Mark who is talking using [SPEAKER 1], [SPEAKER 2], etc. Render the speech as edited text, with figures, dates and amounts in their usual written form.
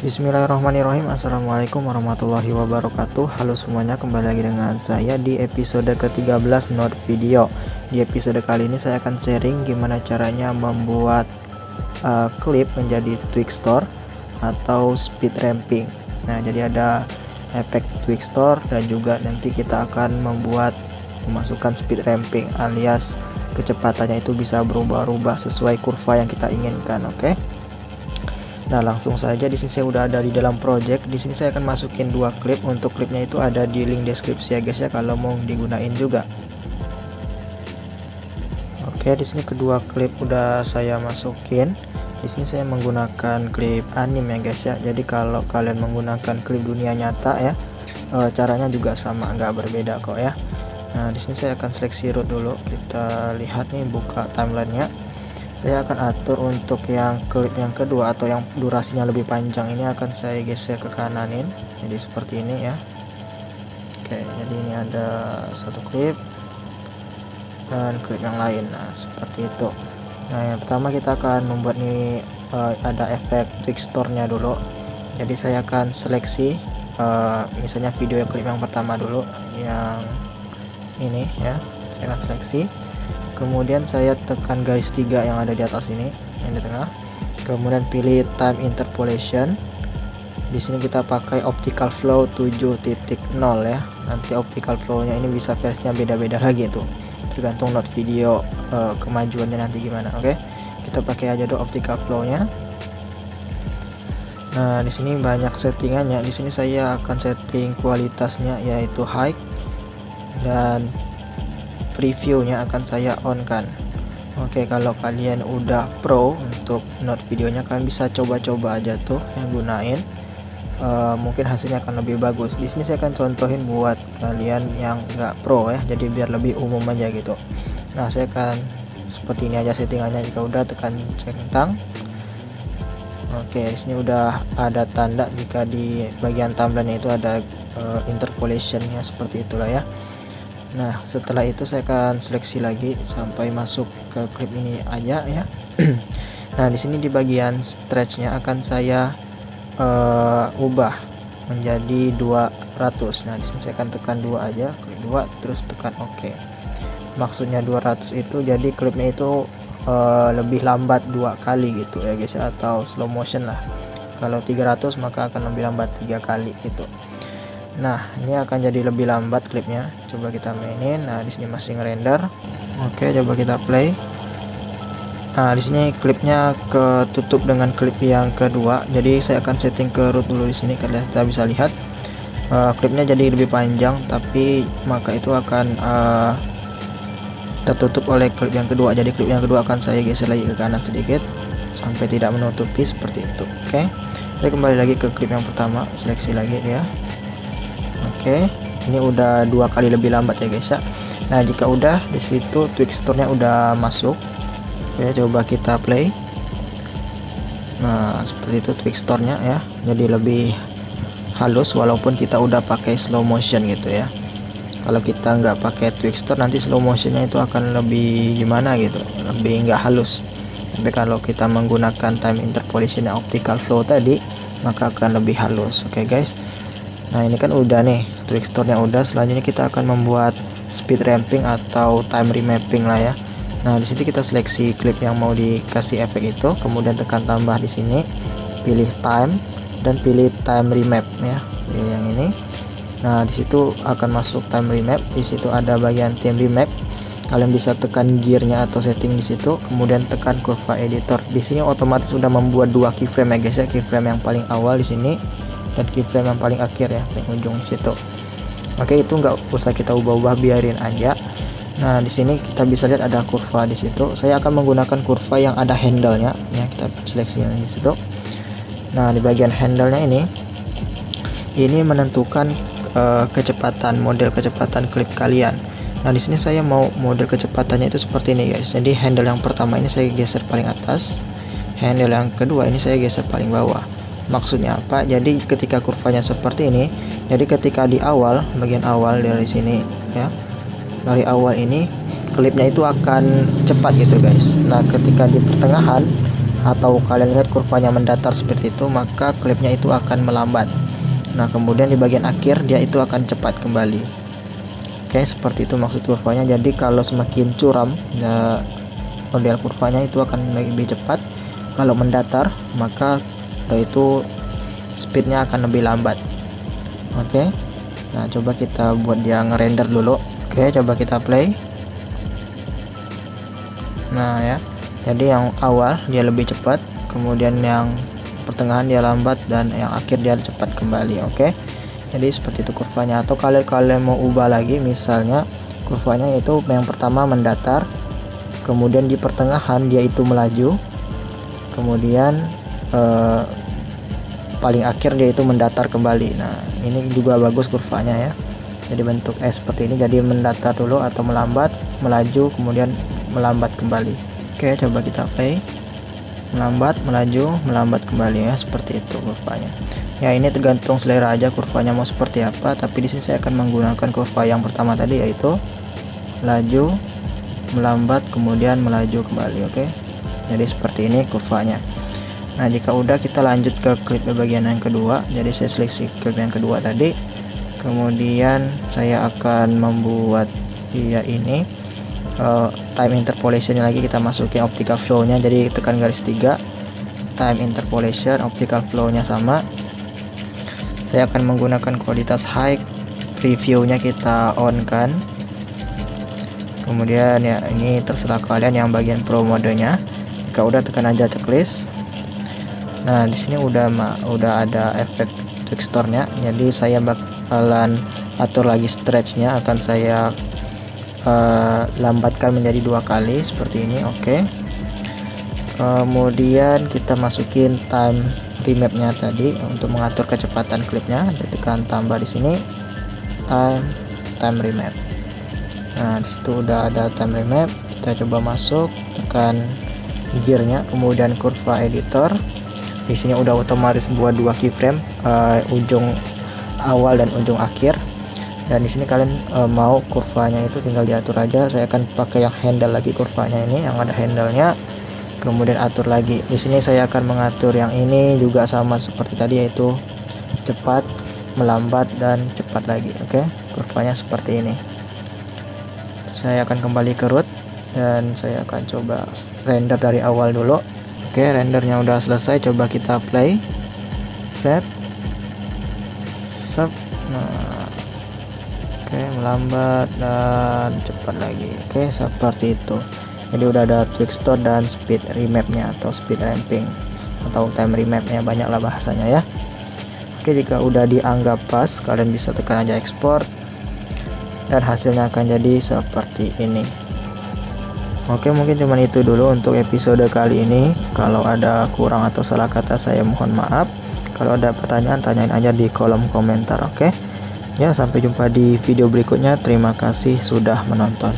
[SPEAKER 1] Bismillahirrahmanirrahim. Assalamualaikum warahmatullahi wabarakatuh. Halo semuanya, kembali lagi dengan saya di episode ke-13 Node Video. Di episode kali ini saya akan sharing gimana caranya membuat klip menjadi Twixtor atau speed ramping. Nah, jadi ada efek Twixtor dan juga nanti kita akan memasukkan speed ramping, alias kecepatannya itu bisa berubah-ubah sesuai kurva yang kita inginkan. Oke. Nah, langsung saja di sini saya udah ada di dalam project. Di sini saya akan masukin dua klip. Untuk klipnya itu ada di link deskripsi ya guys ya, kalau mau digunain juga. Oke, di sini kedua klip udah saya masukin. Di sini saya menggunakan klip anime ya guys ya. Jadi kalau kalian menggunakan klip dunia nyata ya, caranya juga sama, nggak berbeda kok ya. Nah, di sini saya akan seleksi root dulu. Kita lihat nih, buka timelinenya. Saya akan atur untuk yang klip yang kedua atau yang durasinya lebih panjang ini akan saya geser ke kananin, jadi seperti ini ya. Oke, jadi ini ada satu klip dan klip yang lain. Nah, seperti itu. Nah, yang pertama kita akan membuat nih ada efek Twixtornya dulu. Jadi saya akan seleksi misalnya video klip yang pertama dulu, yang ini ya. Saya akan seleksi. Kemudian saya tekan garis 3 yang ada di atas ini, yang di tengah. Kemudian pilih time interpolation. Di sini kita pakai optical flow 7.0 ya. Nanti optical flow-nya ini bisa versinya beda-beda lagi tuh. Tergantung Node Video kemajuannya nanti gimana. Oke. Kita pakai aja dulu optical flow-nya. Nah, di sini banyak settingannya. Di sini saya akan setting kualitasnya yaitu high, dan previewnya akan saya on kan. Oke, kalau kalian udah pro untuk Node videonya, kalian bisa coba-coba aja tuh yang gunain. Mungkin hasilnya akan lebih bagus. Di sini saya akan contohin buat kalian yang nggak pro ya, jadi biar lebih umum aja gitu. Nah, saya akan seperti ini aja settingannya. Jika udah, tekan centang. Oke, di sini udah ada tanda jika di bagian timeline itu ada interpolationnya, seperti itulah ya. Nah, setelah itu saya akan seleksi lagi sampai masuk ke klip ini aja ya. Nah, di sini di bagian stretchnya akan saya ubah menjadi 200. Nah, di sini saya akan tekan 2 aja, klik 2 terus tekan OK. Maksudnya 200 itu jadi klipnya itu lebih lambat 2 kali gitu ya guys, atau slow motion lah. Kalau 300 maka akan lebih lambat 3 kali gitu. Nah, ini akan jadi lebih lambat klipnya. Coba kita mainin. Nah, di sini masih ngerender. Oke, coba kita play. Nah, di sini klipnya ketutup dengan klip yang kedua. Jadi saya akan setting ke root dulu di sini. Kita bisa lihat klipnya jadi lebih panjang, tapi maka itu akan tertutup oleh klip yang kedua. Jadi klip yang kedua akan saya geser lagi ke kanan sedikit sampai tidak menutupi seperti itu. Oke, saya kembali lagi ke klip yang pertama, seleksi lagi ya. Oke, ini udah 2 kali lebih lambat ya guys ya. Nah, jika udah di situ Twixtornya udah masuk. Oke, coba kita play. Nah, seperti itu Twixtornya ya. Jadi lebih halus walaupun kita udah pakai slow motion gitu ya. Kalau kita nggak pakai Twixtor, nanti slow motionnya itu akan lebih gimana gitu, lebih nggak halus. Tapi kalau kita menggunakan time interpolation yang optical flow tadi, maka akan lebih halus. Oke guys. Nah, ini kan udah nih Twixtornya udah. Selanjutnya kita akan membuat speed ramping atau time remapping lah ya. Nah, di sini kita seleksi klip yang mau dikasih efek itu, kemudian tekan tambah di sini, pilih time dan pilih time remap ya. Pilih yang ini. Nah, di situ akan masuk time remap. Di situ ada bagian time remap. Kalian bisa tekan gearnya atau setting di situ, kemudian tekan kurva editor. Di sini otomatis sudah membuat 2 keyframe ya guys ya. Keyframe yang paling awal di sini dan keyframe yang paling akhir ya, paling ujung situ. Oke, itu nggak usah kita ubah-ubah, biarin aja. Nah, di sini kita bisa lihat ada kurva di situ. Saya akan menggunakan kurva yang ada handle-nya ya. Kita seleksi yang di situ. Nah, di bagian handle-nya ini menentukan kecepatan, model kecepatan klip kalian. Nah, di sini saya mau model kecepatannya itu seperti ini guys. Jadi handle yang pertama ini saya geser paling atas. Handle yang kedua ini saya geser paling bawah. Maksudnya apa? Jadi ketika kurvanya seperti ini, jadi ketika di awal, bagian awal dari sini ya, dari awal ini klipnya itu akan cepat gitu guys. Nah, ketika di pertengahan atau kalian lihat kurvanya mendatar seperti itu, maka klipnya itu akan melambat. Nah kemudian di bagian akhir dia itu akan cepat kembali. Oke, seperti itu maksud kurvanya. Jadi kalau semakin curam model kurvanya itu akan lebih cepat, kalau mendatar maka itu speednya akan lebih lambat. Oke, nah coba kita buat dia ngerender dulu. Oke, coba kita play. Nah ya, jadi yang awal dia lebih cepat, kemudian yang pertengahan dia lambat, dan yang akhir dia cepat kembali. Oke, jadi seperti itu kurvanya. Atau kalian mau ubah lagi, misalnya kurvanya itu yang pertama mendatar, kemudian di pertengahan dia itu melaju, kemudian paling akhir dia itu mendatar kembali. Nah ini juga bagus kurvanya ya, jadi bentuk S seperti ini. Jadi mendatar dulu atau melambat, melaju, kemudian melambat kembali. Oke, coba kita play. Melambat, melaju, melambat kembali ya, seperti itu kurvanya. Ya ini tergantung selera aja kurvanya mau seperti apa, tapi di sini saya akan menggunakan kurva yang pertama tadi, yaitu melaju, melambat, kemudian melaju kembali. Oke, jadi seperti ini kurvanya. Nah jika udah, kita lanjut ke klip bagian yang kedua. Jadi saya seleksi klip yang kedua tadi, kemudian saya akan membuat dia ini time interpolation lagi, kita masukin optical flow nya. Jadi tekan garis 3, time interpolation, optical flow nya sama. Saya akan menggunakan kualitas high, preview nya kita on kan. Kemudian ya ini terserah kalian yang bagian pro modenya. Jika udah, tekan aja checklist. Nah di sini udah ada efek teksturnya, jadi saya bakalan atur lagi stretch-nya, akan saya lambatkan menjadi 2 kali seperti ini. Oke, kemudian kita masukin time remap-nya tadi untuk mengatur kecepatan klipnya. Tekan tambah di sini time remap. Nah disitu udah ada time remap, kita coba masuk, tekan gearnya, kemudian kurva editor. Di sini udah otomatis buat 2 keyframe, ujung awal dan ujung akhir. Dan di sini kalian mau kurvanya itu tinggal diatur aja. Saya akan pakai yang handle lagi, kurvanya ini yang ada handle-nya. Kemudian atur lagi. Di sini saya akan mengatur yang ini juga sama seperti tadi, yaitu cepat, melambat, dan cepat lagi. Oke, kurvanya seperti ini. Saya akan kembali ke root dan saya akan coba render dari awal dulu. Oke, rendernya udah selesai. Coba kita play, set. Nah oke, melambat dan cepat lagi. Oke, seperti itu. Jadi udah ada Twixtor dan speed remap-nya atau speed ramping atau time remap-nya, banyaklah bahasanya ya. Oke, jika udah dianggap pas, kalian bisa tekan aja export dan hasilnya akan jadi seperti ini. Oke, mungkin cuman itu dulu untuk episode kali ini. Kalau ada kurang atau salah kata, saya mohon maaf. Kalau ada pertanyaan, tanyain aja di kolom komentar. Oke ya, sampai jumpa di video berikutnya. Terima kasih sudah menonton.